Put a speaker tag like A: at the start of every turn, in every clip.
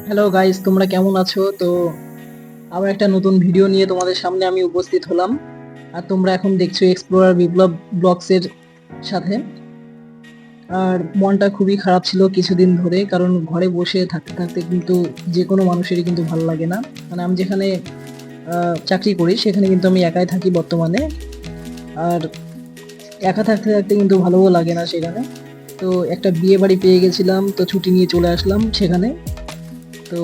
A: Hello guys, তোমরা কেমন আছো? তো আবার একটা নতুন ভিডিও নিয়ে তোমাদের সামনে আমি উপস্থিত হলাম। আর তোমরা এখন দেখছো এক্সপ্লোরার বিপ্লব ব্লগস এর সাথে। আর মনটা খুবই খারাপ ছিল কিছুদিন ধরে, কারণ ঘরে বসে থাকতে থাকতে কিন্তু যে কোনো মানুষেরই কিন্তু ভালো লাগে না। মানে আমি যেখানে চাকরি করি সেখানে কিন্তু আমি একাই থাকি বর্তমানে। আর একা থাকতে থাকতে কিন্তু ভালোও লাগে না সেখানে। তো একটা বিয়ে বাড়ি পেয়ে গেছিলাম, তো ছুটি নিয়ে চলে আসলাম সেখানে। তো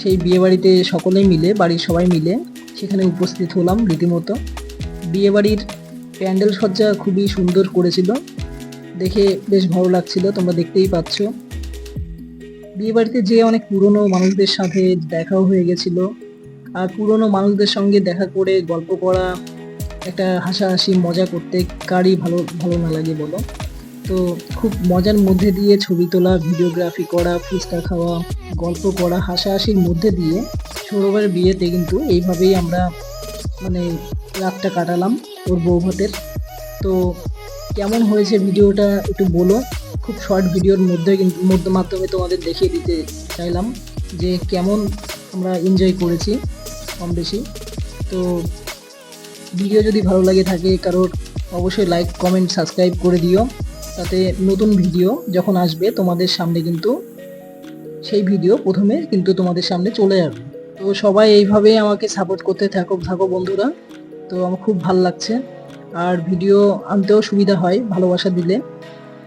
A: সেই বিয়েবাড়িতে সকলেই মিলে, বাড়ির সবাই মিলে সেখানে উপস্থিত হলাম রীতিমতো। বিয়েবাড়ির প্যান্ডেল সজ্জা খুবই সুন্দর করেছিল, দেখে বেশ ভালো লাগছিল, তোমরা দেখতেই পাচ্ছ। বিয়েবাড়িতে যেয়ে অনেক পুরনো মানুষদের সাথে দেখাও হয়ে গেছিল। আর পুরনো মানুষদের সঙ্গে দেখা করে গল্প করা, একটা হাসাহাসি মজা করতে কারই ভালো ভালো না লাগে বলো? তো খুব মজার মধ্যে দিয়ে ছবি তোলা, ভিডিওগ্রাফি করা, ফুচকা খাওয়া, গল্প করা, হাসাহাসির মধ্যে দিয়ে সৌরভের বিয়েতে কিন্তু এইভাবেই আমরা মানে রাতটা কাটালাম ওর বউ ভাতের। তো কেমন হয়েছে ভিডিওটা একটু বলো। খুব শর্ট ভিডিওর মধ্যে কিন্তু মাধ্যমে তোমাদের দেখিয়ে দিতে চাইলাম যে কেমন আমরা এনজয় করেছি কম বেশি। তো ভিডিও যদি ভালো লাগে থাকে কারোর, অবশ্যই লাইক, কমেন্ট, সাবস্ক্রাইব করে দিও, তাতে নতুন ভিডিও যখন আসবে তোমাদের সামনে কিন্তু সেই ভিডিও প্রথমে কিন্তু তোমাদের সামনে চলে যাবে। তো সবাই এইভাবে আমাকে সাপোর্ট করতে থাকো থাকো বন্ধুরা। তো আমার খুব ভালো লাগছে। আর ভিডিও আনতেও সুবিধা হয় ভালোবাসা দিলে।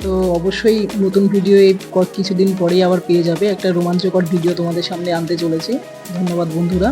A: তো অবশ্যই নতুন ভিডিও এই কিছুদিন পরেই আবার পেয়ে যাবে, একটা রোমাঞ্চকর ভিডিও তোমাদের সামনে আনতে চলেছি। ধন্যবাদ বন্ধুরা।